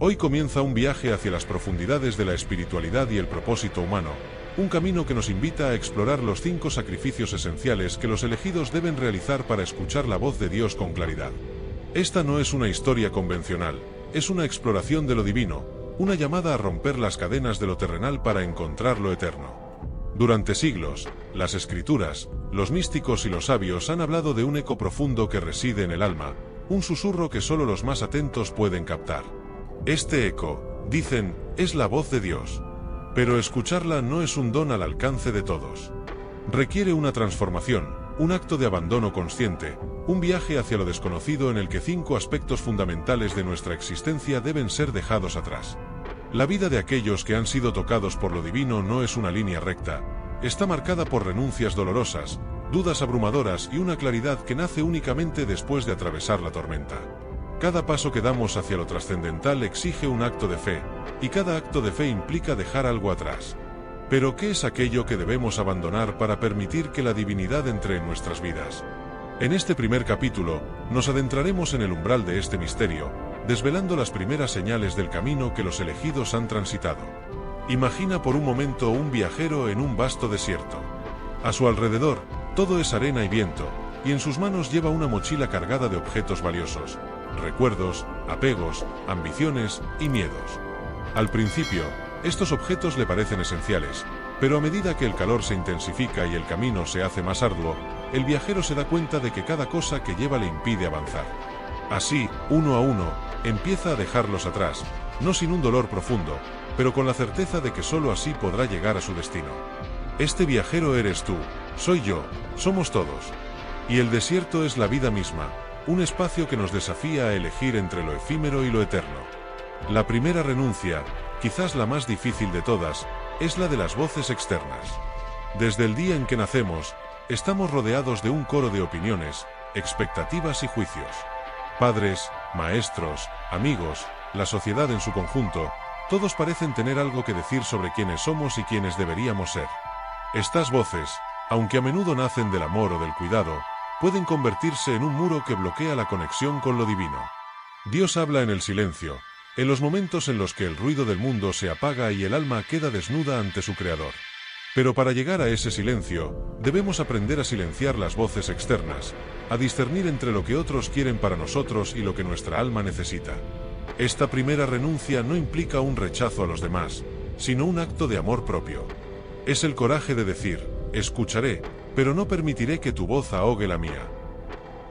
Hoy comienza un viaje hacia las profundidades de la espiritualidad y el propósito humano, un camino que nos invita a explorar los 5 sacrificios esenciales que los elegidos deben realizar para escuchar la voz de Dios con claridad. Esta no es una historia convencional, es una exploración de lo divino, una llamada a romper las cadenas de lo terrenal para encontrar lo eterno. Durante siglos, las escrituras, los místicos y los sabios han hablado de un eco profundo que reside en el alma, un susurro que solo los más atentos pueden captar. Este eco, dicen, es la voz de Dios. Pero escucharla no es un don al alcance de todos. Requiere una transformación, un acto de abandono consciente, un viaje hacia lo desconocido en el que 5 aspectos fundamentales de nuestra existencia deben ser dejados atrás. La vida de aquellos que han sido tocados por lo divino no es una línea recta, está marcada por renuncias dolorosas, dudas abrumadoras y una claridad que nace únicamente después de atravesar la tormenta. Cada paso que damos hacia lo trascendental exige un acto de fe, y cada acto de fe implica dejar algo atrás. Pero ¿qué es aquello que debemos abandonar para permitir que la divinidad entre en nuestras vidas? En este primer capítulo, nos adentraremos en el umbral de este misterio, desvelando las primeras señales del camino que los elegidos han transitado. Imagina por un momento un viajero en un vasto desierto. A su alrededor, todo es arena y viento, y en sus manos lleva una mochila cargada de objetos valiosos, recuerdos, apegos, ambiciones y miedos. Al principio, estos objetos le parecen esenciales, pero a medida que el calor se intensifica y el camino se hace más arduo, el viajero se da cuenta de que cada cosa que lleva le impide avanzar. Así, uno a uno, empieza a dejarlos atrás, no sin un dolor profundo, pero con la certeza de que solo así podrá llegar a su destino. Este viajero eres tú, soy yo, somos todos. Y el desierto es la vida misma, un espacio que nos desafía a elegir entre lo efímero y lo eterno. La primera renuncia, quizás la más difícil de todas, es la de las voces externas. Desde el día en que nacemos, estamos rodeados de un coro de opiniones, expectativas y juicios. Padres, maestros, amigos, la sociedad en su conjunto, todos parecen tener algo que decir sobre quiénes somos y quiénes deberíamos ser. Estas voces, aunque a menudo nacen del amor o del cuidado, pueden convertirse en un muro que bloquea la conexión con lo divino. Dios habla en el silencio, en los momentos en los que el ruido del mundo se apaga y el alma queda desnuda ante su Creador. Pero para llegar a ese silencio, debemos aprender a silenciar las voces externas, a discernir entre lo que otros quieren para nosotros y lo que nuestra alma necesita. Esta primera renuncia no implica un rechazo a los demás, sino un acto de amor propio. Es el coraje de decir, escucharé, pero no permitiré que tu voz ahogue la mía.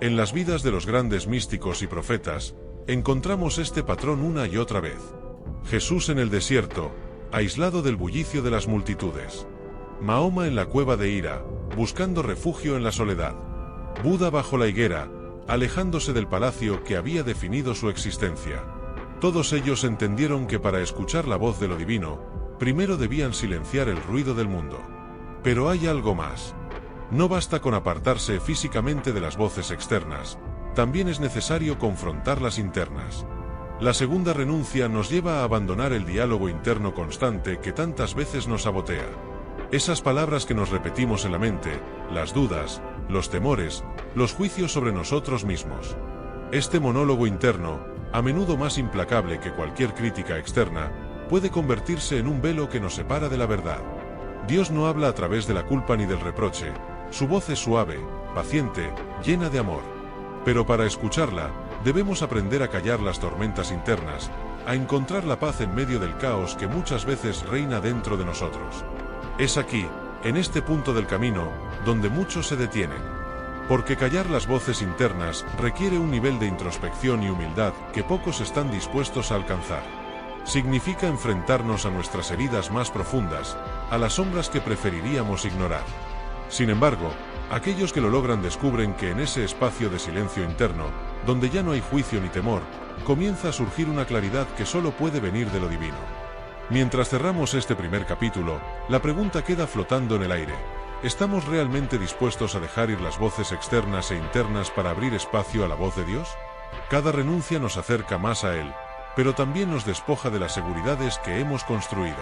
En las vidas de los grandes místicos y profetas, encontramos este patrón una y otra vez. Jesús en el desierto, aislado del bullicio de las multitudes. Mahoma en la cueva de Hira, buscando refugio en la soledad. Buda bajo la higuera, alejándose del palacio que había definido su existencia. Todos ellos entendieron que para escuchar la voz de lo divino, primero debían silenciar el ruido del mundo. Pero hay algo más. No basta con apartarse físicamente de las voces externas, también es necesario confrontar las internas. La segunda renuncia nos lleva a abandonar el diálogo interno constante que tantas veces nos sabotea. Esas palabras que nos repetimos en la mente, las dudas, los temores, los juicios sobre nosotros mismos. Este monólogo interno, a menudo más implacable que cualquier crítica externa, puede convertirse en un velo que nos separa de la verdad. Dios no habla a través de la culpa ni del reproche, su voz es suave, paciente, llena de amor. Pero para escucharla, debemos aprender a callar las tormentas internas, a encontrar la paz en medio del caos que muchas veces reina dentro de nosotros. Es aquí, en este punto del camino, donde muchos se detienen. Porque callar las voces internas requiere un nivel de introspección y humildad que pocos están dispuestos a alcanzar. Significa enfrentarnos a nuestras heridas más profundas, a las sombras que preferiríamos ignorar. Sin embargo, aquellos que lo logran descubren que en ese espacio de silencio interno, donde ya no hay juicio ni temor, comienza a surgir una claridad que solo puede venir de lo divino. Mientras cerramos este primer capítulo, la pregunta queda flotando en el aire. ¿Estamos realmente dispuestos a dejar ir las voces externas e internas para abrir espacio a la voz de Dios? Cada renuncia nos acerca más a Él, pero también nos despoja de las seguridades que hemos construido.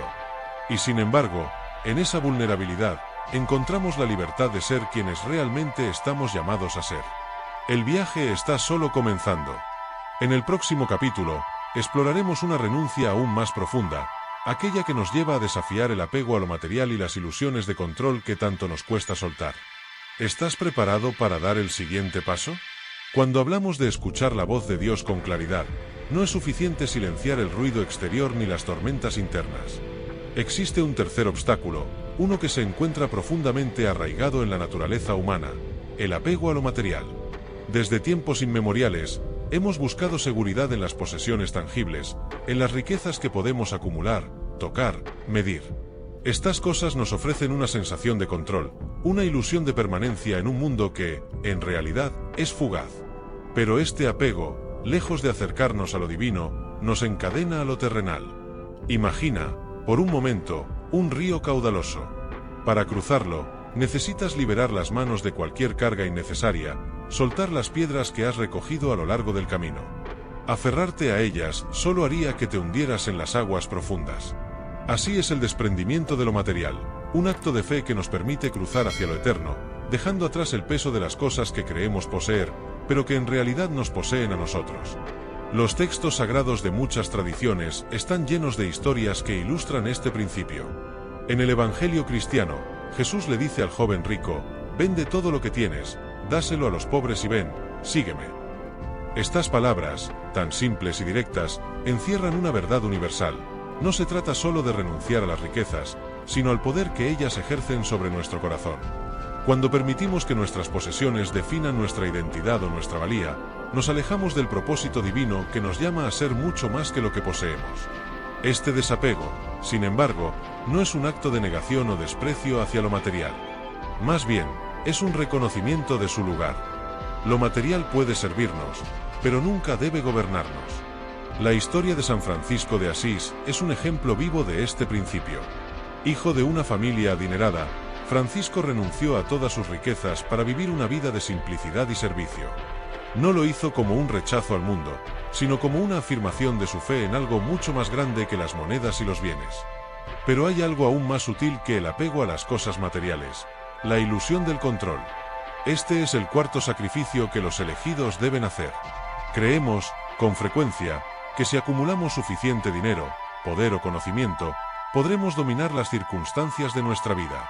Y sin embargo, en esa vulnerabilidad, encontramos la libertad de ser quienes realmente estamos llamados a ser. El viaje está solo comenzando. En el próximo capítulo, exploraremos una renuncia aún más profunda, aquella que nos lleva a desafiar el apego a lo material y las ilusiones de control que tanto nos cuesta soltar. ¿Estás preparado para dar el siguiente paso? Cuando hablamos de escuchar la voz de Dios con claridad, no es suficiente silenciar el ruido exterior ni las tormentas internas. Existe un tercer obstáculo, uno que se encuentra profundamente arraigado en la naturaleza humana: el apego a lo material. Desde tiempos inmemoriales, hemos buscado seguridad en las posesiones tangibles, en las riquezas que podemos acumular, tocar, medir. Estas cosas nos ofrecen una sensación de control, una ilusión de permanencia en un mundo que, en realidad, es fugaz. Pero este apego, lejos de acercarnos a lo divino, nos encadena a lo terrenal. Imagina, por un momento, un río caudaloso. Para cruzarlo, necesitas liberar las manos de cualquier carga innecesaria, soltar las piedras que has recogido a lo largo del camino. Aferrarte a ellas solo haría que te hundieras en las aguas profundas. Así es el desprendimiento de lo material, un acto de fe que nos permite cruzar hacia lo eterno, dejando atrás el peso de las cosas que creemos poseer, pero que en realidad nos poseen a nosotros. Los textos sagrados de muchas tradiciones están llenos de historias que ilustran este principio. En el Evangelio cristiano, Jesús le dice al joven rico: «Vende todo lo que tienes, dáselo a los pobres y ven, sígueme». Estas palabras, tan simples y directas, encierran una verdad universal. No se trata solo de renunciar a las riquezas, sino al poder que ellas ejercen sobre nuestro corazón. Cuando permitimos que nuestras posesiones definan nuestra identidad o nuestra valía, nos alejamos del propósito divino que nos llama a ser mucho más que lo que poseemos. Este desapego, sin embargo, no es un acto de negación o desprecio hacia lo material. Más bien, es un reconocimiento de su lugar. Lo material puede servirnos, pero nunca debe gobernarnos. La historia de San Francisco de Asís es un ejemplo vivo de este principio. Hijo de una familia adinerada, Francisco renunció a todas sus riquezas para vivir una vida de simplicidad y servicio. No lo hizo como un rechazo al mundo, sino como una afirmación de su fe en algo mucho más grande que las monedas y los bienes. Pero hay algo aún más sutil que el apego a las cosas materiales: la ilusión del control. Este es el cuarto sacrificio que los elegidos deben hacer. Creemos, con frecuencia, que si acumulamos suficiente dinero, poder o conocimiento, podremos dominar las circunstancias de nuestra vida.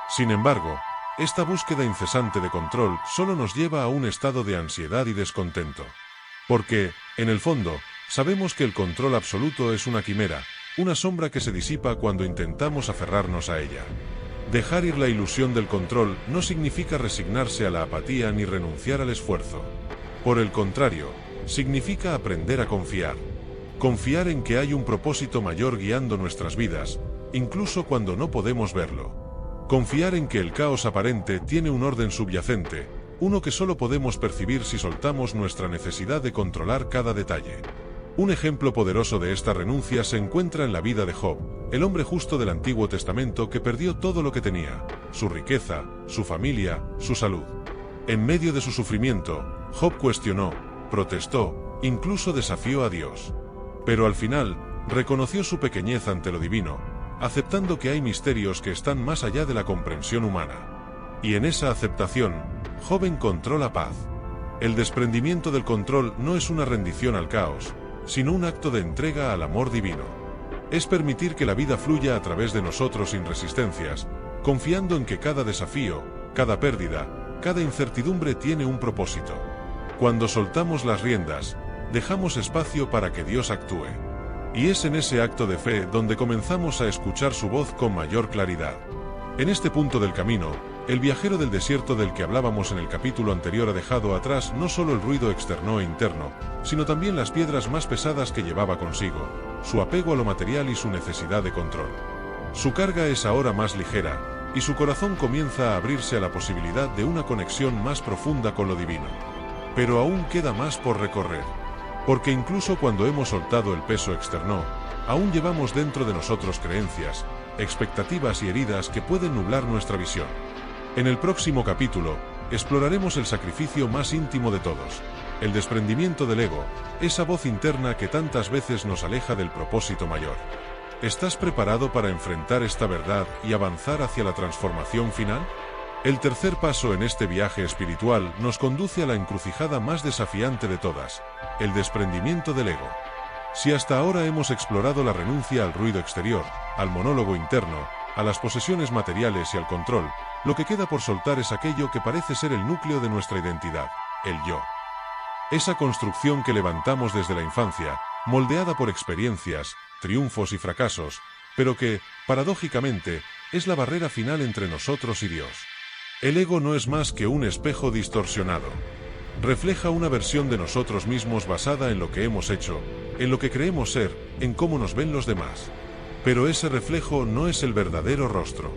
Sin embargo, esta búsqueda incesante de control solo nos lleva a un estado de ansiedad y descontento. Porque, en el fondo, sabemos que el control absoluto es una quimera, una sombra que se disipa cuando intentamos aferrarnos a ella. Dejar ir la ilusión del control no significa resignarse a la apatía ni renunciar al esfuerzo. Por el contrario, significa aprender a confiar. Confiar en que hay un propósito mayor guiando nuestras vidas, incluso cuando no podemos verlo. Confiar en que el caos aparente tiene un orden subyacente, uno que solo podemos percibir si soltamos nuestra necesidad de controlar cada detalle. Un ejemplo poderoso de esta renuncia se encuentra en la vida de Job, el hombre justo del Antiguo Testamento que perdió todo lo que tenía: su riqueza, su familia, su salud. En medio de su sufrimiento, Job cuestionó, protestó, incluso desafió a Dios. Pero al final, reconoció su pequeñez ante lo divino, aceptando que hay misterios que están más allá de la comprensión humana. Y en esa aceptación, Job encontró la paz. El desprendimiento del control no es una rendición al caos, sino un acto de entrega al amor divino. Es permitir que la vida fluya a través de nosotros sin resistencias, confiando en que cada desafío, cada pérdida, cada incertidumbre tiene un propósito. Cuando soltamos las riendas, dejamos espacio para que Dios actúe. Y es en ese acto de fe donde comenzamos a escuchar su voz con mayor claridad. En este punto del camino, el viajero del desierto del que hablábamos en el capítulo anterior ha dejado atrás no solo el ruido externo e interno, sino también las piedras más pesadas que llevaba consigo, su apego a lo material y su necesidad de control. Su carga es ahora más ligera, y su corazón comienza a abrirse a la posibilidad de una conexión más profunda con lo divino. Pero aún queda más por recorrer. Porque incluso cuando hemos soltado el peso externo, aún llevamos dentro de nosotros creencias, expectativas y heridas que pueden nublar nuestra visión. En el próximo capítulo, exploraremos el sacrificio más íntimo de todos, el desprendimiento del ego, esa voz interna que tantas veces nos aleja del propósito mayor. ¿Estás preparado para enfrentar esta verdad y avanzar hacia la transformación final? El tercer paso en este viaje espiritual nos conduce a la encrucijada más desafiante de todas: el desprendimiento del ego. Si hasta ahora hemos explorado la renuncia al ruido exterior, al monólogo interno, a las posesiones materiales y al control, lo que queda por soltar es aquello que parece ser el núcleo de nuestra identidad, el yo. Esa construcción que levantamos desde la infancia, moldeada por experiencias, triunfos y fracasos, pero que, paradójicamente, es la barrera final entre nosotros y Dios. El ego no es más que un espejo distorsionado. Refleja una versión de nosotros mismos basada en lo que hemos hecho, en lo que creemos ser, en cómo nos ven los demás. Pero ese reflejo no es el verdadero rostro.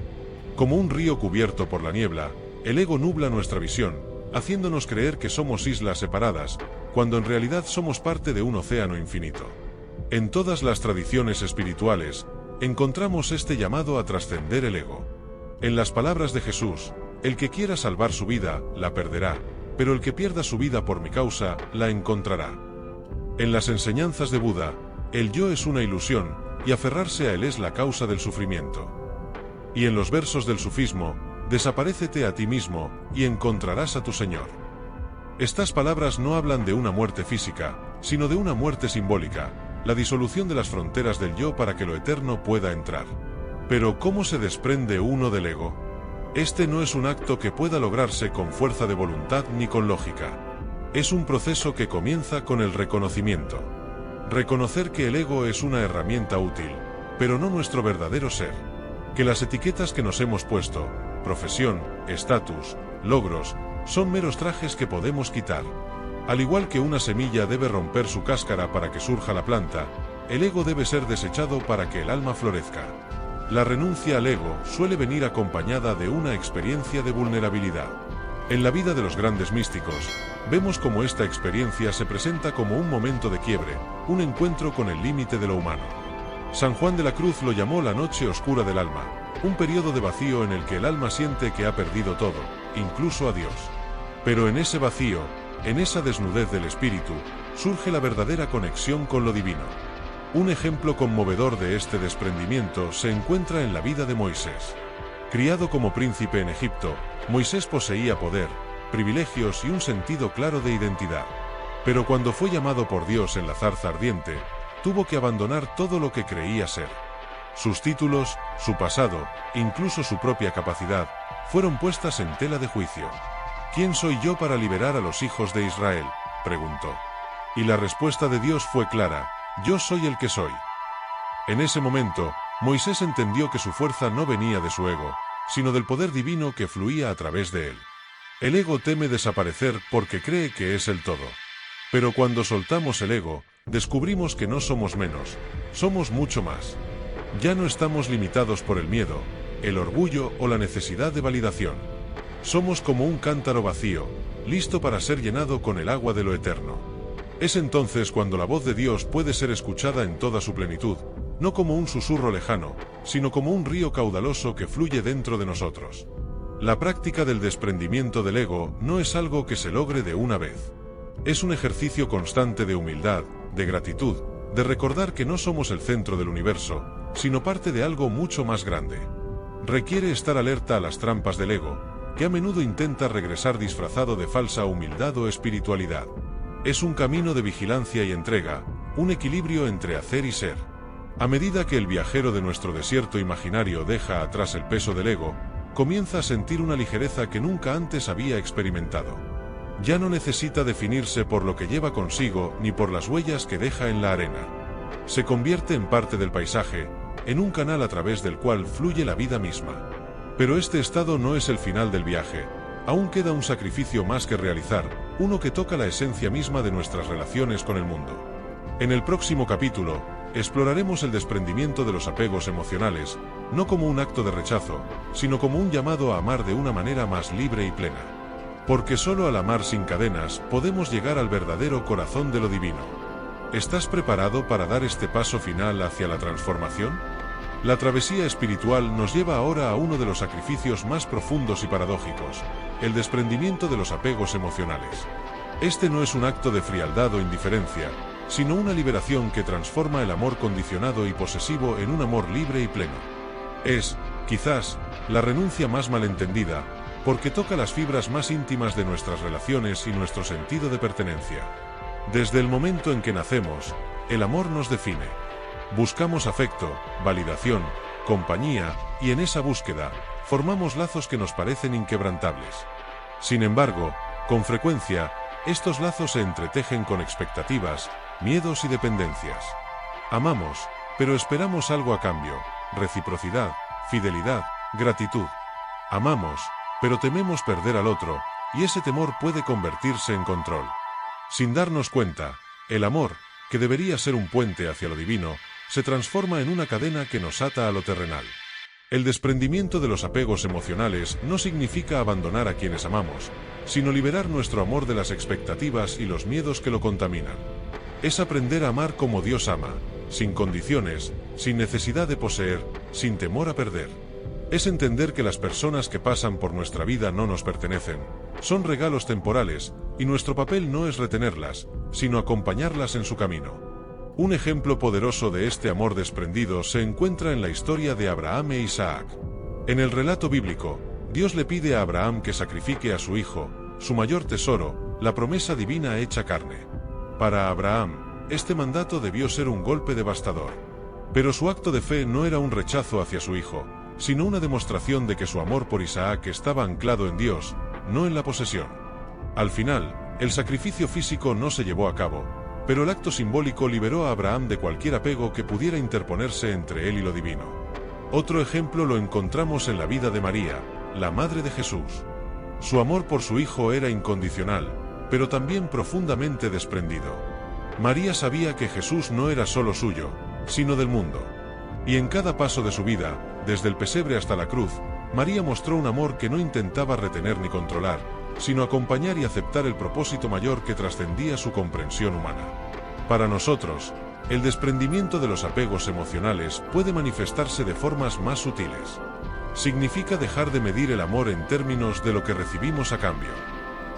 Como un río cubierto por la niebla, el ego nubla nuestra visión, haciéndonos creer que somos islas separadas, cuando en realidad somos parte de un océano infinito. En todas las tradiciones espirituales, encontramos este llamado a trascender el ego. En las palabras de Jesús, el que quiera salvar su vida, la perderá, pero el que pierda su vida por mi causa, la encontrará. En las enseñanzas de Buda, el yo es una ilusión, y aferrarse a él es la causa del sufrimiento. Y en los versos del sufismo, desaparécete a ti mismo, y encontrarás a tu Señor. Estas palabras no hablan de una muerte física, sino de una muerte simbólica, la disolución de las fronteras del yo para que lo eterno pueda entrar. Pero ¿cómo se desprende uno del ego? Este no es un acto que pueda lograrse con fuerza de voluntad ni con lógica. Es un proceso que comienza con el reconocimiento. Reconocer que el ego es una herramienta útil, pero no nuestro verdadero ser. Que las etiquetas que nos hemos puesto, profesión, estatus, logros, son meros trajes que podemos quitar. Al igual que una semilla debe romper su cáscara para que surja la planta, el ego debe ser desechado para que el alma florezca. La renuncia al ego suele venir acompañada de una experiencia de vulnerabilidad. En la vida de los grandes místicos, vemos cómo esta experiencia se presenta como un momento de quiebre, un encuentro con el límite de lo humano. San Juan de la Cruz lo llamó la noche oscura del alma, un periodo de vacío en el que el alma siente que ha perdido todo, incluso a Dios. Pero en ese vacío, en esa desnudez del espíritu, surge la verdadera conexión con lo divino. Un ejemplo conmovedor de este desprendimiento se encuentra en la vida de Moisés. Criado como príncipe en Egipto, Moisés poseía poder, privilegios y un sentido claro de identidad. Pero cuando fue llamado por Dios en la zarza ardiente, tuvo que abandonar todo lo que creía ser. Sus títulos, su pasado, incluso su propia capacidad, fueron puestas en tela de juicio. ¿Quién soy yo para liberar a los hijos de Israel?, preguntó. Y la respuesta de Dios fue clara: yo soy el que soy. En ese momento, Moisés entendió que su fuerza no venía de su ego, sino del poder divino que fluía a través de él. El ego teme desaparecer porque cree que es el todo. Pero cuando soltamos el ego, descubrimos que no somos menos, somos mucho más. Ya no estamos limitados por el miedo, el orgullo o la necesidad de validación. Somos como un cántaro vacío, listo para ser llenado con el agua de lo eterno. Es entonces cuando la voz de Dios puede ser escuchada en toda su plenitud, no como un susurro lejano, sino como un río caudaloso que fluye dentro de nosotros. La práctica del desprendimiento del ego no es algo que se logre de una vez. Es un ejercicio constante de humildad, de gratitud, de recordar que no somos el centro del universo, sino parte de algo mucho más grande. Requiere estar alerta a las trampas del ego, que a menudo intenta regresar disfrazado de falsa humildad o espiritualidad. Es un camino de vigilancia y entrega, un equilibrio entre hacer y ser. A medida que el viajero de nuestro desierto imaginario deja atrás el peso del ego, comienza a sentir una ligereza que nunca antes había experimentado. Ya no necesita definirse por lo que lleva consigo ni por las huellas que deja en la arena. Se convierte en parte del paisaje, en un canal a través del cual fluye la vida misma. Pero este estado no es el final del viaje. Aún queda un sacrificio más que realizar, uno que toca la esencia misma de nuestras relaciones con el mundo. En el próximo capítulo, exploraremos el desprendimiento de los apegos emocionales, no como un acto de rechazo, sino como un llamado a amar de una manera más libre y plena. Porque solo al amar sin cadenas podemos llegar al verdadero corazón de lo divino. ¿Estás preparado para dar este paso final hacia la transformación? La travesía espiritual nos lleva ahora a uno de los sacrificios más profundos y paradójicos, el desprendimiento de los apegos emocionales. Este no es un acto de frialdad o indiferencia, sino una liberación que transforma el amor condicionado y posesivo en un amor libre y pleno. Es, quizás, la renuncia más malentendida, porque toca las fibras más íntimas de nuestras relaciones y nuestro sentido de pertenencia. Desde el momento en que nacemos, el amor nos define. Buscamos afecto, validación, compañía, y en esa búsqueda, formamos lazos que nos parecen inquebrantables. Sin embargo, con frecuencia, estos lazos se entretejen con expectativas, miedos y dependencias. Amamos, pero esperamos algo a cambio: reciprocidad, fidelidad, gratitud. Amamos, pero tememos perder al otro, y ese temor puede convertirse en control. Sin darnos cuenta, el amor, que debería ser un puente hacia lo divino, se transforma en una cadena que nos ata a lo terrenal. El desprendimiento de los apegos emocionales no significa abandonar a quienes amamos, sino liberar nuestro amor de las expectativas y los miedos que lo contaminan. Es aprender a amar como Dios ama, sin condiciones, sin necesidad de poseer, sin temor a perder. Es entender que las personas que pasan por nuestra vida no nos pertenecen, son regalos temporales, y nuestro papel no es retenerlas, sino acompañarlas en su camino. Un ejemplo poderoso de este amor desprendido se encuentra en la historia de Abraham e Isaac. En el relato bíblico, Dios le pide a Abraham que sacrifique a su hijo, su mayor tesoro, la promesa divina hecha carne. Para Abraham, este mandato debió ser un golpe devastador. Pero su acto de fe no era un rechazo hacia su hijo, sino una demostración de que su amor por Isaac estaba anclado en Dios, no en la posesión. Al final, el sacrificio físico no se llevó a cabo, pero el acto simbólico liberó a Abraham de cualquier apego que pudiera interponerse entre él y lo divino. Otro ejemplo lo encontramos en la vida de María, la madre de Jesús. Su amor por su hijo era incondicional, pero también profundamente desprendido. María sabía que Jesús no era solo suyo, sino del mundo. Y en cada paso de su vida, desde el pesebre hasta la cruz, María mostró un amor que no intentaba retener ni controlar, sino acompañar y aceptar el propósito mayor que trascendía su comprensión humana. Para nosotros, el desprendimiento de los apegos emocionales puede manifestarse de formas más sutiles. Significa dejar de medir el amor en términos de lo que recibimos a cambio.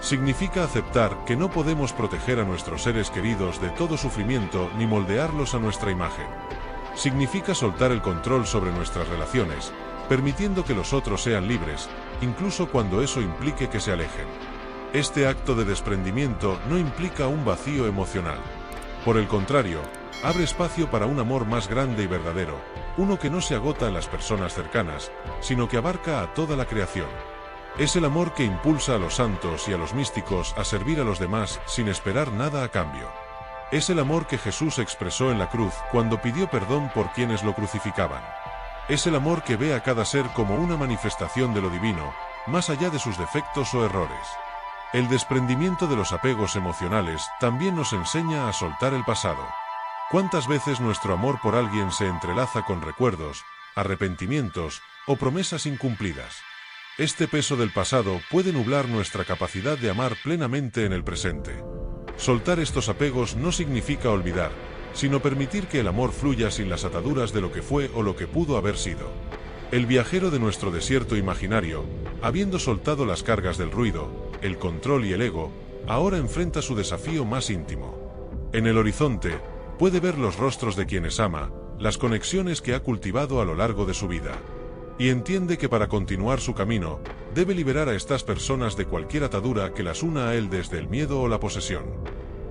Significa aceptar que no podemos proteger a nuestros seres queridos de todo sufrimiento ni moldearlos a nuestra imagen. Significa soltar el control sobre nuestras relaciones, permitiendo que los otros sean libres, incluso cuando eso implique que se alejen. Este acto de desprendimiento no implica un vacío emocional. Por el contrario, abre espacio para un amor más grande y verdadero, uno que no se agota en las personas cercanas, sino que abarca a toda la creación. Es el amor que impulsa a los santos y a los místicos a servir a los demás sin esperar nada a cambio. Es el amor que Jesús expresó en la cruz cuando pidió perdón por quienes lo crucificaban. Es el amor que ve a cada ser como una manifestación de lo divino, más allá de sus defectos o errores. El desprendimiento de los apegos emocionales también nos enseña a soltar el pasado. ¿Cuántas veces nuestro amor por alguien se entrelaza con recuerdos, arrepentimientos o promesas incumplidas? Este peso del pasado puede nublar nuestra capacidad de amar plenamente en el presente. Soltar estos apegos no significa olvidar, sino permitir que el amor fluya sin las ataduras de lo que fue o lo que pudo haber sido. El viajero de nuestro desierto imaginario, habiendo soltado las cargas del ruido, el control y el ego, ahora enfrenta su desafío más íntimo. En el horizonte, puede ver los rostros de quienes ama, las conexiones que ha cultivado a lo largo de su vida. Y entiende que para continuar su camino, debe liberar a estas personas de cualquier atadura que las una a él desde el miedo o la posesión.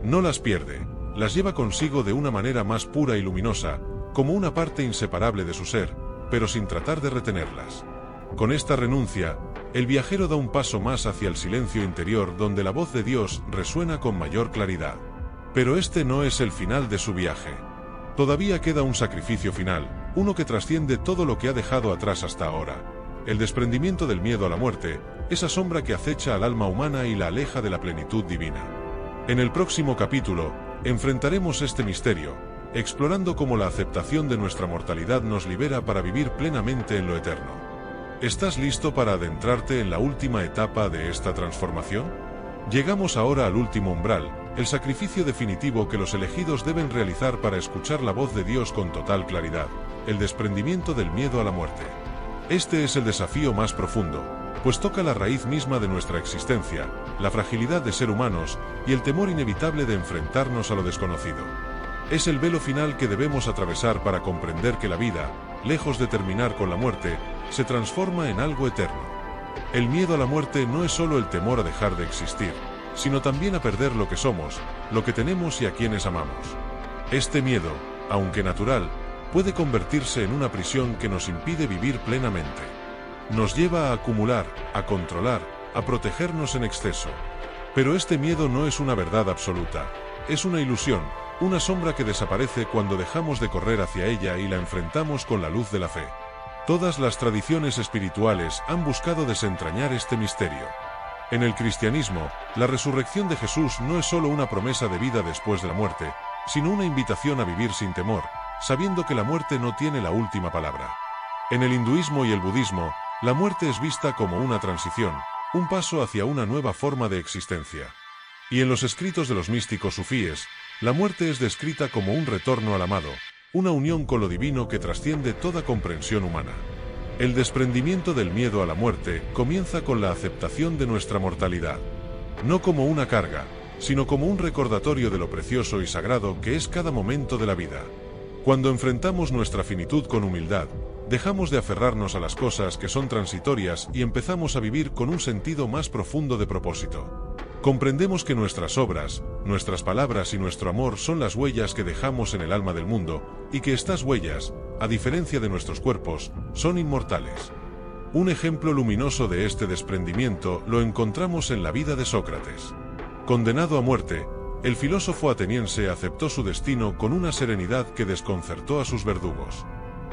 No las pierde, las lleva consigo de una manera más pura y luminosa, como una parte inseparable de su ser, pero sin tratar de retenerlas. Con esta renuncia, el viajero da un paso más hacia el silencio interior donde la voz de Dios resuena con mayor claridad. Pero este no es el final de su viaje. Todavía queda un sacrificio final, uno que trasciende todo lo que ha dejado atrás hasta ahora. El desprendimiento del miedo a la muerte, esa sombra que acecha al alma humana y la aleja de la plenitud divina. En el próximo capítulo, enfrentaremos este misterio, explorando cómo la aceptación de nuestra mortalidad nos libera para vivir plenamente en lo eterno. ¿Estás listo para adentrarte en la última etapa de esta transformación? Llegamos ahora al último umbral, el sacrificio definitivo que los elegidos deben realizar para escuchar la voz de Dios con total claridad, el desprendimiento del miedo a la muerte. Este es el desafío más profundo, pues toca la raíz misma de nuestra existencia, la fragilidad de ser humanos y el temor inevitable de enfrentarnos a lo desconocido. Es el velo final que debemos atravesar para comprender que la vida, lejos de terminar con la muerte, se transforma en algo eterno. El miedo a la muerte no es solo el temor a dejar de existir, sino también a perder lo que somos, lo que tenemos y a quienes amamos. Este miedo, aunque natural, puede convertirse en una prisión que nos impide vivir plenamente. Nos lleva a acumular, a controlar, a protegernos en exceso. Pero este miedo no es una verdad absoluta, es una ilusión, una sombra que desaparece cuando dejamos de correr hacia ella y la enfrentamos con la luz de la fe. Todas las tradiciones espirituales han buscado desentrañar este misterio. En el cristianismo, la resurrección de Jesús no es solo una promesa de vida después de la muerte, sino una invitación a vivir sin temor, sabiendo que la muerte no tiene la última palabra. En el hinduismo y el budismo, la muerte es vista como una transición, un paso hacia una nueva forma de existencia. Y en los escritos de los místicos sufíes, la muerte es descrita como un retorno al amado, una unión con lo divino que trasciende toda comprensión humana. El desprendimiento del miedo a la muerte comienza con la aceptación de nuestra mortalidad. No como una carga, sino como un recordatorio de lo precioso y sagrado que es cada momento de la vida. Cuando enfrentamos nuestra finitud con humildad, dejamos de aferrarnos a las cosas que son transitorias y empezamos a vivir con un sentido más profundo de propósito. Comprendemos que nuestras obras, nuestras palabras y nuestro amor son las huellas que dejamos en el alma del mundo, y que estas huellas, a diferencia de nuestros cuerpos, son inmortales. Un ejemplo luminoso de este desprendimiento lo encontramos en la vida de Sócrates. Condenado a muerte, el filósofo ateniense aceptó su destino con una serenidad que desconcertó a sus verdugos.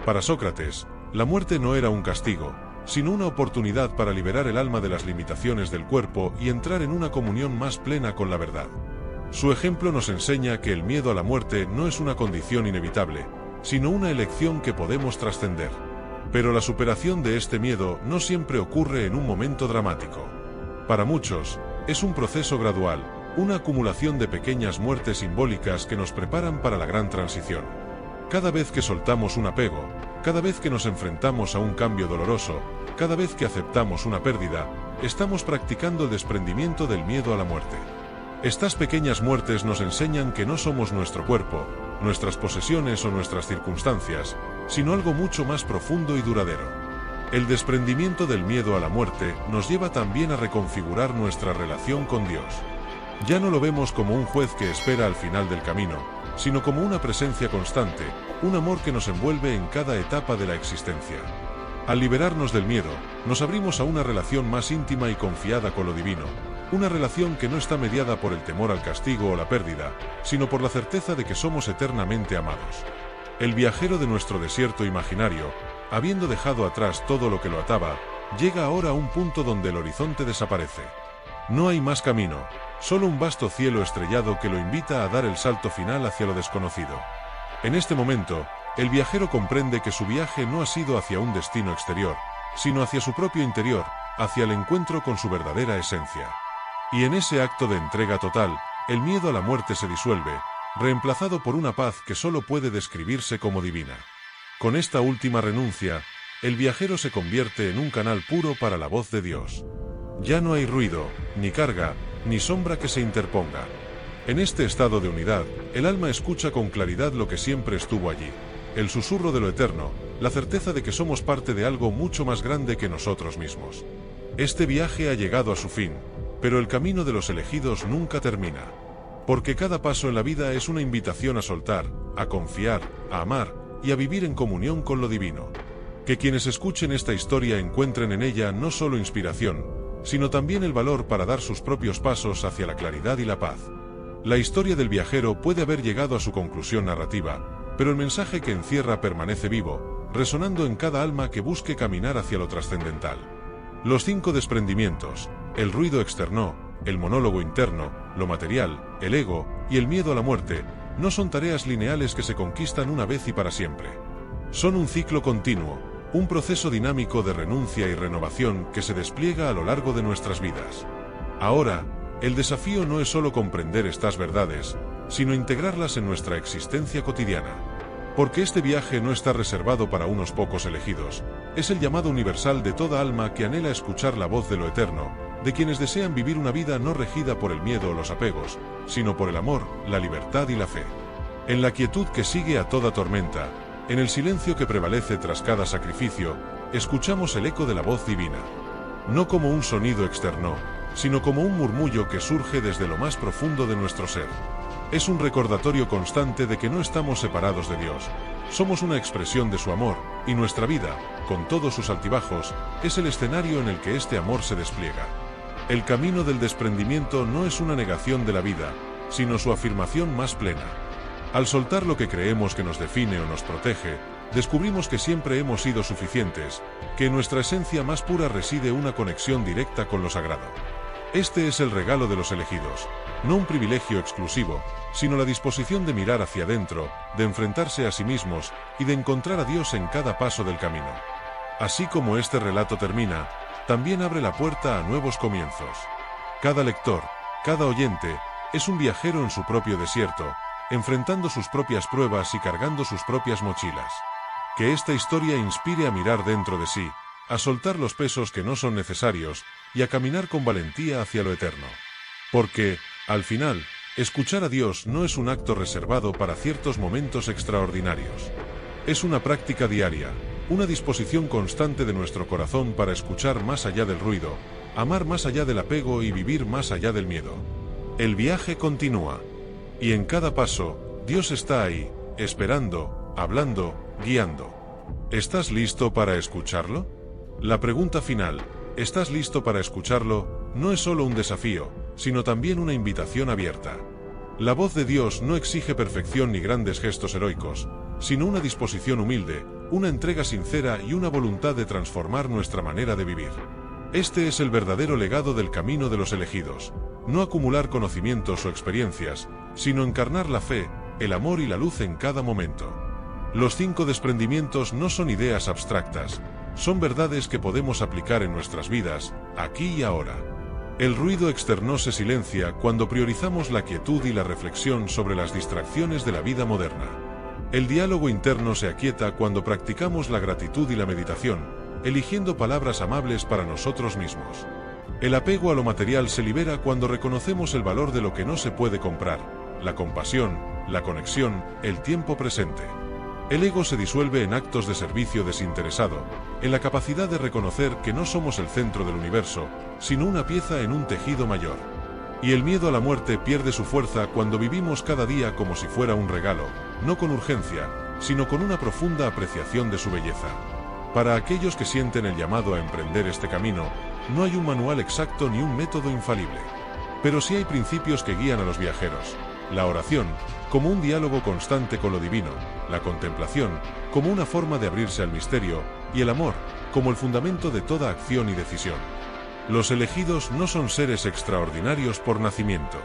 Para Sócrates, la muerte no era un castigo, sino una oportunidad para liberar el alma de las limitaciones del cuerpo y entrar en una comunión más plena con la verdad. Su ejemplo nos enseña que el miedo a la muerte no es una condición inevitable, sino una elección que podemos trascender. Pero la superación de este miedo no siempre ocurre en un momento dramático. Para muchos, es un proceso gradual, una acumulación de pequeñas muertes simbólicas que nos preparan para la gran transición. Cada vez que soltamos un apego, cada vez que nos enfrentamos a un cambio doloroso, cada vez que aceptamos una pérdida, estamos practicando el desprendimiento del miedo a la muerte. Estas pequeñas muertes nos enseñan que no somos nuestro cuerpo, nuestras posesiones o nuestras circunstancias, sino algo mucho más profundo y duradero. El desprendimiento del miedo a la muerte nos lleva también a reconfigurar nuestra relación con Dios. Ya no lo vemos como un juez que espera al final del camino, sino como una presencia constante, un amor que nos envuelve en cada etapa de la existencia. Al liberarnos del miedo, nos abrimos a una relación más íntima y confiada con lo divino, una relación que no está mediada por el temor al castigo o la pérdida, sino por la certeza de que somos eternamente amados. El viajero de nuestro desierto imaginario, habiendo dejado atrás todo lo que lo ataba, llega ahora a un punto donde el horizonte desaparece. No hay más camino, solo un vasto cielo estrellado que lo invita a dar el salto final hacia lo desconocido. En este momento, el viajero comprende que su viaje no ha sido hacia un destino exterior, sino hacia su propio interior, hacia el encuentro con su verdadera esencia. Y en ese acto de entrega total, el miedo a la muerte se disuelve, reemplazado por una paz que solo puede describirse como divina. Con esta última renuncia, el viajero se convierte en un canal puro para la voz de Dios. Ya no hay ruido, ni carga, ni sombra que se interponga. En este estado de unidad, el alma escucha con claridad lo que siempre estuvo allí, el susurro de lo eterno, la certeza de que somos parte de algo mucho más grande que nosotros mismos. Este viaje ha llegado a su fin, pero el camino de los elegidos nunca termina. Porque cada paso en la vida es una invitación a soltar, a confiar, a amar y a vivir en comunión con lo divino. Que quienes escuchen esta historia encuentren en ella no solo inspiración, sino también el valor para dar sus propios pasos hacia la claridad y la paz. La historia del viajero puede haber llegado a su conclusión narrativa, pero el mensaje que encierra permanece vivo, resonando en cada alma que busque caminar hacia lo trascendental. Los 5 desprendimientos, el ruido externo, el monólogo interno, lo material, el ego y el miedo a la muerte, no son tareas lineales que se conquistan una vez y para siempre. Son un ciclo continuo, un proceso dinámico de renuncia y renovación que se despliega a lo largo de nuestras vidas. Ahora, el desafío no es solo comprender estas verdades, sino integrarlas en nuestra existencia cotidiana. Porque este viaje no está reservado para unos pocos elegidos, es el llamado universal de toda alma que anhela escuchar la voz de lo eterno, de quienes desean vivir una vida no regida por el miedo o los apegos, sino por el amor, la libertad y la fe. En la quietud que sigue a toda tormenta, en el silencio que prevalece tras cada sacrificio, escuchamos el eco de la voz divina. No como un sonido externo, sino como un murmullo que surge desde lo más profundo de nuestro ser. Es un recordatorio constante de que no estamos separados de Dios. Somos una expresión de su amor, y nuestra vida, con todos sus altibajos, es el escenario en el que este amor se despliega. El camino del desprendimiento no es una negación de la vida, sino su afirmación más plena. Al soltar lo que creemos que nos define o nos protege, descubrimos que siempre hemos sido suficientes, que en nuestra esencia más pura reside una conexión directa con lo sagrado. Este es el regalo de los elegidos, no un privilegio exclusivo, sino la disposición de mirar hacia adentro, de enfrentarse a sí mismos y de encontrar a Dios en cada paso del camino. Así como este relato termina, también abre la puerta a nuevos comienzos. Cada lector, cada oyente, es un viajero en su propio desierto, enfrentando sus propias pruebas y cargando sus propias mochilas. Que esta historia inspire a mirar dentro de sí, a soltar los pesos que no son necesarios y a caminar con valentía hacia lo eterno. Porque, al final, escuchar a Dios no es un acto reservado para ciertos momentos extraordinarios. Es una práctica diaria, una disposición constante de nuestro corazón para escuchar más allá del ruido, amar más allá del apego y vivir más allá del miedo. El viaje continúa. Y en cada paso, Dios está ahí, esperando, hablando, guiando. ¿Estás listo para escucharlo? La pregunta final, ¿estás listo para escucharlo?, no es solo un desafío, sino también una invitación abierta. La voz de Dios no exige perfección ni grandes gestos heroicos, sino una disposición humilde, una entrega sincera y una voluntad de transformar nuestra manera de vivir. Este es el verdadero legado del camino de los elegidos, no acumular conocimientos o experiencias, sino encarnar la fe, el amor y la luz en cada momento. Los 5 desprendimientos no son ideas abstractas, son verdades que podemos aplicar en nuestras vidas, aquí y ahora. El ruido externo se silencia cuando priorizamos la quietud y la reflexión sobre las distracciones de la vida moderna. El diálogo interno se aquieta cuando practicamos la gratitud y la meditación, eligiendo palabras amables para nosotros mismos. El apego a lo material se libera cuando reconocemos el valor de lo que no se puede comprar, la compasión, la conexión, el tiempo presente. El ego se disuelve en actos de servicio desinteresado, en la capacidad de reconocer que no somos el centro del universo, sino una pieza en un tejido mayor. Y el miedo a la muerte pierde su fuerza cuando vivimos cada día como si fuera un regalo, no con urgencia, sino con una profunda apreciación de su belleza. Para aquellos que sienten el llamado a emprender este camino, no hay un manual exacto ni un método infalible. Pero sí hay principios que guían a los viajeros. La oración, como un diálogo constante con lo divino, la contemplación, como una forma de abrirse al misterio, y el amor, como el fundamento de toda acción y decisión. Los elegidos no son seres extraordinarios por nacimiento.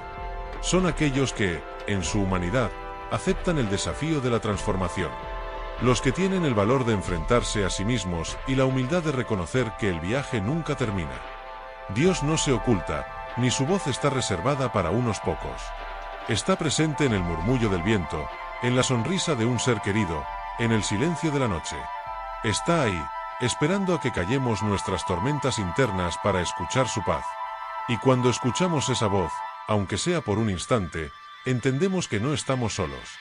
Son aquellos que, en su humanidad, aceptan el desafío de la transformación. Los que tienen el valor de enfrentarse a sí mismos y la humildad de reconocer que el viaje nunca termina. Dios no se oculta, ni su voz está reservada para unos pocos. Está presente en el murmullo del viento, en la sonrisa de un ser querido, en el silencio de la noche. Está ahí, esperando a que callemos nuestras tormentas internas para escuchar su paz. Y cuando escuchamos esa voz, aunque sea por un instante, entendemos que no estamos solos.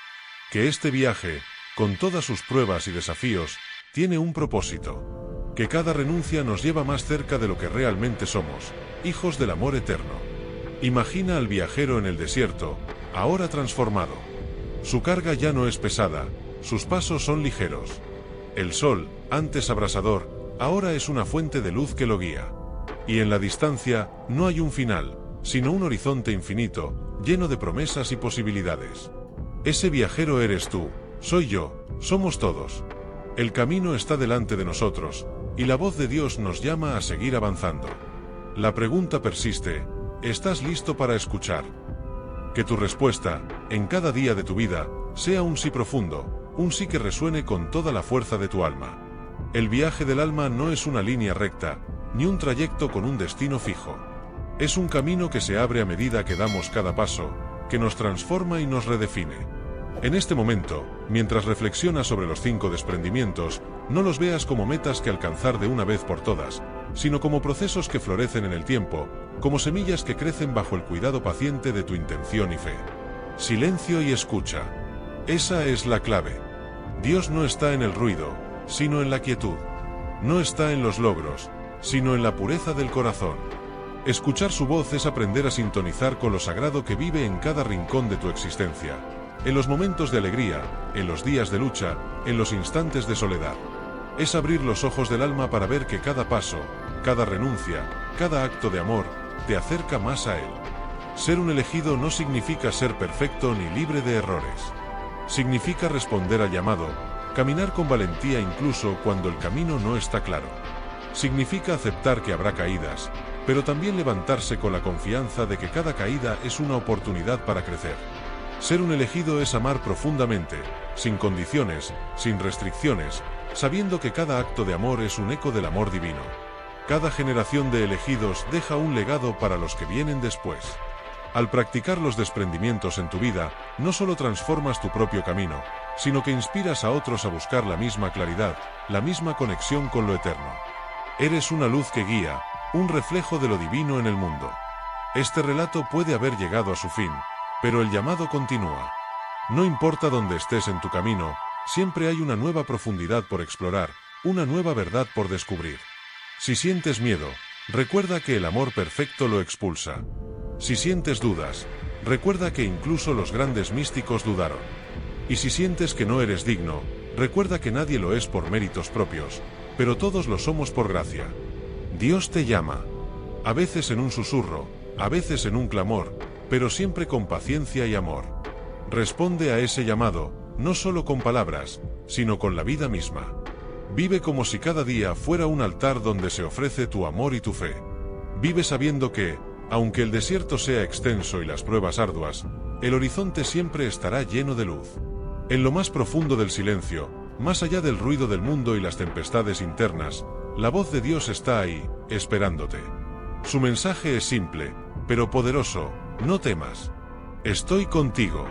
Que este viaje, con todas sus pruebas y desafíos, tiene un propósito. Que cada renuncia nos lleva más cerca de lo que realmente somos, hijos del amor eterno. Imagina al viajero en el desierto, ahora transformado. Su carga ya no es pesada, sus pasos son ligeros. El sol, antes abrasador, ahora es una fuente de luz que lo guía. Y en la distancia, no hay un final, sino un horizonte infinito, lleno de promesas y posibilidades. Ese viajero eres tú, soy yo, somos todos. El camino está delante de nosotros, y la voz de Dios nos llama a seguir avanzando. La pregunta persiste, ¿estás listo para escuchar? Que tu respuesta, en cada día de tu vida, sea un sí profundo, un sí que resuene con toda la fuerza de tu alma. El viaje del alma no es una línea recta, ni un trayecto con un destino fijo. Es un camino que se abre a medida que damos cada paso, que nos transforma y nos redefine. En este momento, mientras reflexionas sobre los 5 desprendimientos, no los veas como metas que alcanzar de una vez por todas, sino como procesos que florecen en el tiempo, como semillas que crecen bajo el cuidado paciente de tu intención y fe. Silencio y escucha. Esa es la clave. Dios no está en el ruido, sino en la quietud. No está en los logros, sino en la pureza del corazón. Escuchar su voz es aprender a sintonizar con lo sagrado que vive en cada rincón de tu existencia, en los momentos de alegría, en los días de lucha, en los instantes de soledad. Es abrir los ojos del alma para ver que cada paso, cada renuncia, cada acto de amor, te acerca más a Él. Ser un elegido no significa ser perfecto ni libre de errores. Significa responder al llamado, caminar con valentía incluso cuando el camino no está claro. Significa aceptar que habrá caídas, pero también levantarse con la confianza de que cada caída es una oportunidad para crecer. Ser un elegido es amar profundamente, sin condiciones, sin restricciones, sabiendo que cada acto de amor es un eco del amor divino. Cada generación de elegidos deja un legado para los que vienen después. Al practicar los desprendimientos en tu vida, no solo transformas tu propio camino, sino que inspiras a otros a buscar la misma claridad, la misma conexión con lo eterno. Eres una luz que guía, un reflejo de lo divino en el mundo. Este relato puede haber llegado a su fin, pero el llamado continúa. No importa dónde estés en tu camino, siempre hay una nueva profundidad por explorar, una nueva verdad por descubrir. Si sientes miedo, recuerda que el amor perfecto lo expulsa. Si sientes dudas, recuerda que incluso los grandes místicos dudaron. Y si sientes que no eres digno, recuerda que nadie lo es por méritos propios, pero todos lo somos por gracia. Dios te llama. A veces en un susurro, a veces en un clamor, pero siempre con paciencia y amor. Responde a ese llamado, no solo con palabras, sino con la vida misma. Vive como si cada día fuera un altar donde se ofrece tu amor y tu fe. Vive sabiendo que, aunque el desierto sea extenso y las pruebas arduas, el horizonte siempre estará lleno de luz. En lo más profundo del silencio, más allá del ruido del mundo y las tempestades internas, la voz de Dios está ahí, esperándote. Su mensaje es simple, pero poderoso: no temas. Estoy contigo.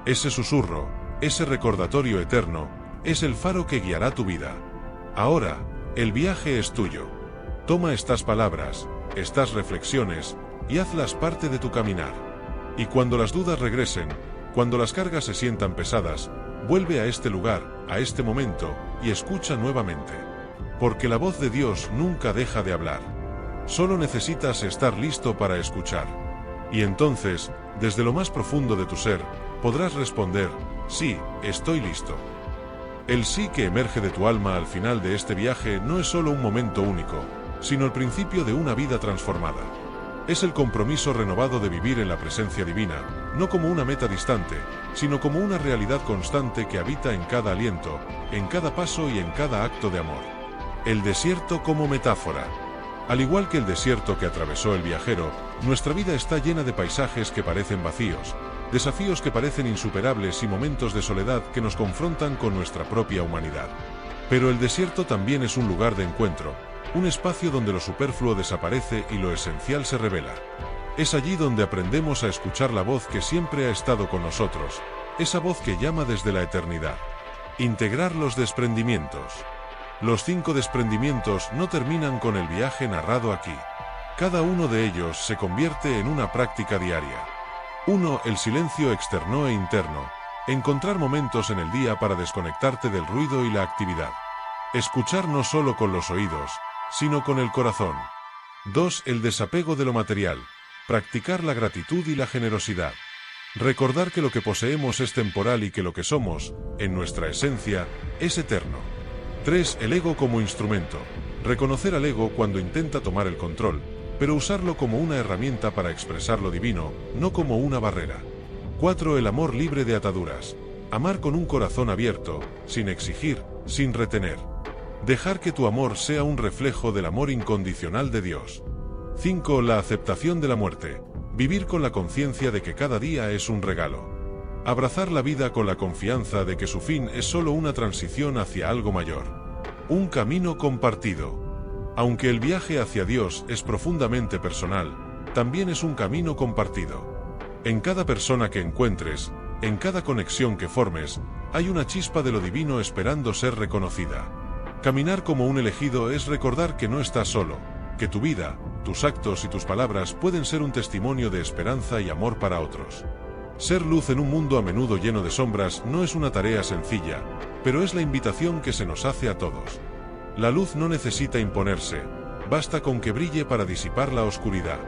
Ese susurro, ese recordatorio eterno, es el faro que guiará tu vida. Ahora, el viaje es tuyo. Toma estas palabras, estas reflexiones, y hazlas parte de tu caminar. Y cuando las dudas regresen, cuando las cargas se sientan pesadas, vuelve a este lugar, a este momento, y escucha nuevamente. Porque la voz de Dios nunca deja de hablar. Solo necesitas estar listo para escuchar. Y entonces, desde lo más profundo de tu ser, podrás responder: sí, estoy listo. El sí que emerge de tu alma al final de este viaje no es solo un momento único, sino el principio de una vida transformada. Es el compromiso renovado de vivir en la presencia divina, no como una meta distante, sino como una realidad constante que habita en cada aliento, en cada paso y en cada acto de amor. El desierto como metáfora. Al igual que el desierto que atravesó el viajero, nuestra vida está llena de paisajes que parecen vacíos, desafíos que parecen insuperables y momentos de soledad que nos confrontan con nuestra propia humanidad. Pero el desierto también es un lugar de encuentro, un espacio donde lo superfluo desaparece y lo esencial se revela. Es allí donde aprendemos a escuchar la voz que siempre ha estado con nosotros, esa voz que llama desde la eternidad. Integrar los desprendimientos. Los 5 desprendimientos no terminan con el viaje narrado aquí. Cada uno de ellos se convierte en una práctica diaria. 1. El silencio externo e interno. Encontrar momentos en el día para desconectarte del ruido y la actividad. Escuchar no solo con los oídos, sino con el corazón. 2. El desapego de lo material. Practicar la gratitud y la generosidad. Recordar que lo que poseemos es temporal y que lo que somos, en nuestra esencia, es eterno. 3. El ego como instrumento. Reconocer al ego cuando intenta tomar el control, pero usarlo como una herramienta para expresar lo divino, no como una barrera. 4. El amor libre de ataduras. Amar con un corazón abierto, sin exigir, sin retener. Dejar que tu amor sea un reflejo del amor incondicional de Dios. 5. La aceptación de la muerte. Vivir con la conciencia de que cada día es un regalo. Abrazar la vida con la confianza de que su fin es solo una transición hacia algo mayor. Un camino compartido. Aunque el viaje hacia Dios es profundamente personal, también es un camino compartido. En cada persona que encuentres, en cada conexión que formes, hay una chispa de lo divino esperando ser reconocida. Caminar como un elegido es recordar que no estás solo, que tu vida, tus actos y tus palabras pueden ser un testimonio de esperanza y amor para otros. Ser luz en un mundo a menudo lleno de sombras no es una tarea sencilla, pero es la invitación que se nos hace a todos. La luz no necesita imponerse, basta con que brille para disipar la oscuridad.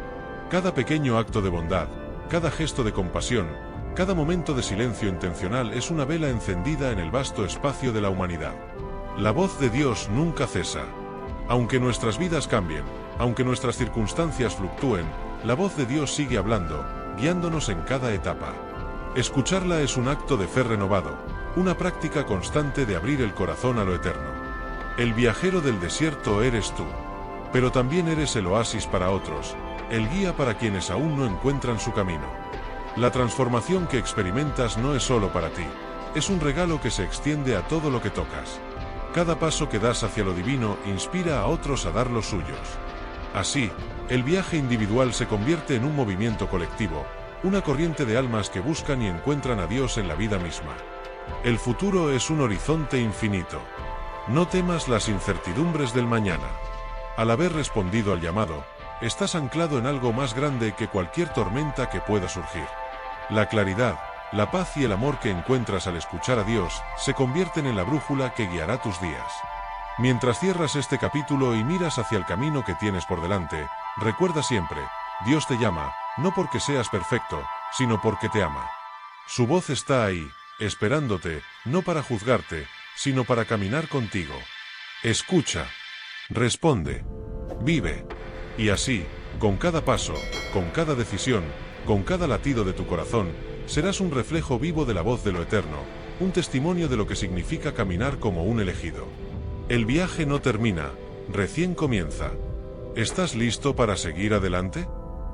Cada pequeño acto de bondad, cada gesto de compasión, cada momento de silencio intencional es una vela encendida en el vasto espacio de la humanidad. La voz de Dios nunca cesa. Aunque nuestras vidas cambien, aunque nuestras circunstancias fluctúen, la voz de Dios sigue hablando, guiándonos en cada etapa. Escucharla es un acto de fe renovado, una práctica constante de abrir el corazón a lo eterno. El viajero del desierto eres tú, pero también eres el oasis para otros, el guía para quienes aún no encuentran su camino. La transformación que experimentas no es solo para ti, es un regalo que se extiende a todo lo que tocas. Cada paso que das hacia lo divino inspira a otros a dar los suyos. Así, el viaje individual se convierte en un movimiento colectivo, una corriente de almas que buscan y encuentran a Dios en la vida misma. El futuro es un horizonte infinito. No temas las incertidumbres del mañana. Al haber respondido al llamado, estás anclado en algo más grande que cualquier tormenta que pueda surgir. La claridad, la paz y el amor que encuentras al escuchar a Dios se convierten en la brújula que guiará tus días. Mientras cierras este capítulo y miras hacia el camino que tienes por delante, recuerda siempre, Dios te llama, no porque seas perfecto, sino porque te ama. Su voz está ahí, esperándote, no para juzgarte, sino para caminar contigo. Escucha, responde, vive. Y así, con cada paso, con cada decisión, con cada latido de tu corazón, serás un reflejo vivo de la voz de lo eterno, un testimonio de lo que significa caminar como un elegido. El viaje no termina, recién comienza. ¿Estás listo para seguir adelante?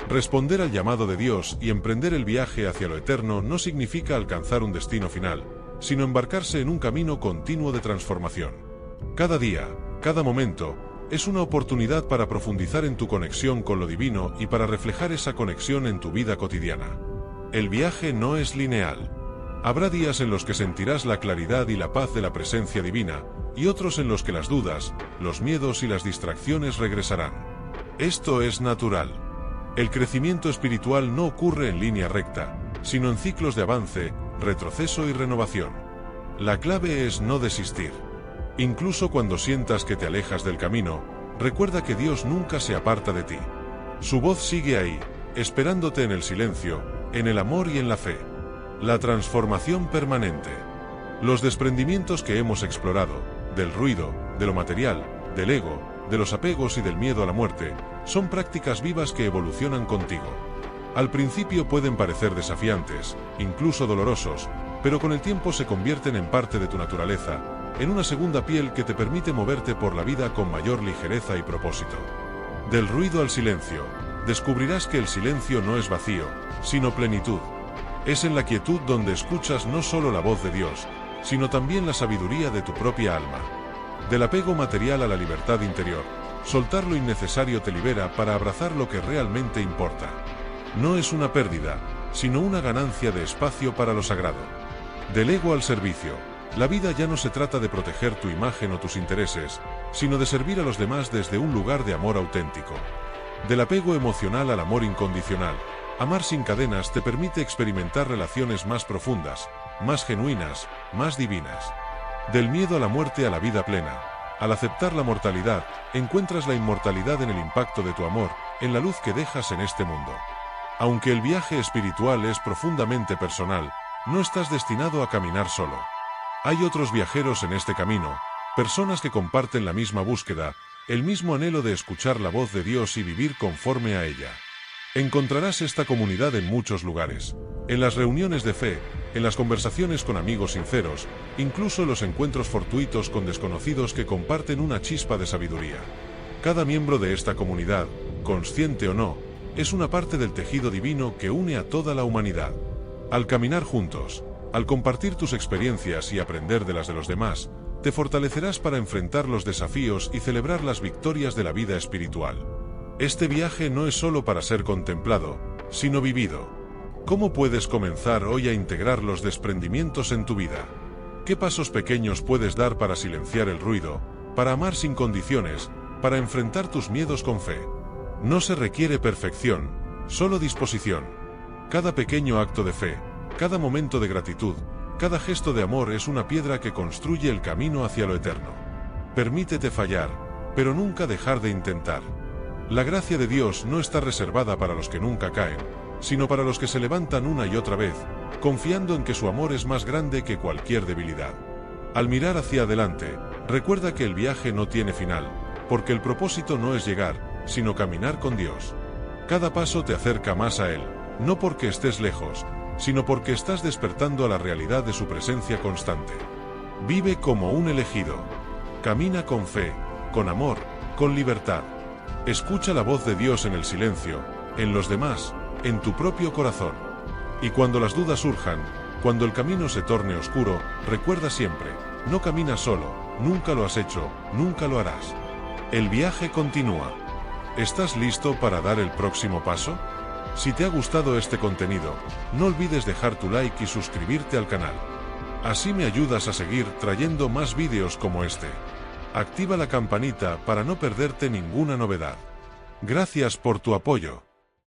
Responder al llamado de Dios y emprender el viaje hacia lo eterno no significa alcanzar un destino final, sino embarcarse en un camino continuo de transformación. Cada día, cada momento, es una oportunidad para profundizar en tu conexión con lo divino y para reflejar esa conexión en tu vida cotidiana. El viaje no es lineal. Habrá días en los que sentirás la claridad y la paz de la presencia divina, y otros en los que las dudas, los miedos y las distracciones regresarán. Esto es natural. El crecimiento espiritual no ocurre en línea recta, sino en ciclos de avance, retroceso y renovación. La clave es no desistir. Incluso cuando sientas que te alejas del camino, recuerda que Dios nunca se aparta de ti. Su voz sigue ahí, esperándote en el silencio, en el amor y en la fe. La transformación permanente. Los desprendimientos que hemos explorado, del ruido, de lo material, del ego, de los apegos y del miedo a la muerte, son prácticas vivas que evolucionan contigo. Al principio pueden parecer desafiantes, incluso dolorosos, pero con el tiempo se convierten en parte de tu naturaleza, en una segunda piel que te permite moverte por la vida con mayor ligereza y propósito. Del ruido al silencio, descubrirás que el silencio no es vacío, sino plenitud. Es en la quietud donde escuchas no solo la voz de Dios, sino también la sabiduría de tu propia alma. Del apego material a la libertad interior, soltar lo innecesario te libera para abrazar lo que realmente importa. No es una pérdida, sino una ganancia de espacio para lo sagrado. Del ego al servicio, la vida ya no se trata de proteger tu imagen o tus intereses, sino de servir a los demás desde un lugar de amor auténtico. Del apego emocional al amor incondicional, amar sin cadenas te permite experimentar relaciones más profundas, más genuinas, más divinas. Del miedo a la muerte a la vida plena, al aceptar la mortalidad, encuentras la inmortalidad en el impacto de tu amor, en la luz que dejas en este mundo. Aunque el viaje espiritual es profundamente personal, no estás destinado a caminar solo. Hay otros viajeros en este camino, personas que comparten la misma búsqueda, el mismo anhelo de escuchar la voz de Dios y vivir conforme a ella. Encontrarás esta comunidad en muchos lugares, en las reuniones de fe, en las conversaciones con amigos sinceros, incluso en los encuentros fortuitos con desconocidos que comparten una chispa de sabiduría. Cada miembro de esta comunidad, consciente o no, es una parte del tejido divino que une a toda la humanidad. Al caminar juntos, al compartir tus experiencias y aprender de las de los demás, te fortalecerás para enfrentar los desafíos y celebrar las victorias de la vida espiritual. Este viaje no es solo para ser contemplado, sino vivido. ¿Cómo puedes comenzar hoy a integrar los desprendimientos en tu vida? ¿Qué pasos pequeños puedes dar para silenciar el ruido, para amar sin condiciones, para enfrentar tus miedos con fe? No se requiere perfección, solo disposición. Cada pequeño acto de fe, cada momento de gratitud, cada gesto de amor es una piedra que construye el camino hacia lo eterno. Permítete fallar, pero nunca dejar de intentar. La gracia de Dios no está reservada para los que nunca caen, sino para los que se levantan una y otra vez, confiando en que su amor es más grande que cualquier debilidad. Al mirar hacia adelante, recuerda que el viaje no tiene final, porque el propósito no es llegar, sino caminar con Dios. Cada paso te acerca más a Él, no porque estés lejos, sino porque estás despertando a la realidad de su presencia constante. Vive como un elegido. Camina con fe, con amor, con libertad. Escucha la voz de Dios en el silencio, en los demás, en tu propio corazón. Y cuando las dudas surjan, cuando el camino se torne oscuro, recuerda siempre, no caminas solo, nunca lo has hecho, nunca lo harás. El viaje continúa. ¿Estás listo para dar el próximo paso? Si te ha gustado este contenido, no olvides dejar tu like y suscribirte al canal. Así me ayudas a seguir trayendo más vídeos como este. Activa la campanita para no perderte ninguna novedad. Gracias por tu apoyo.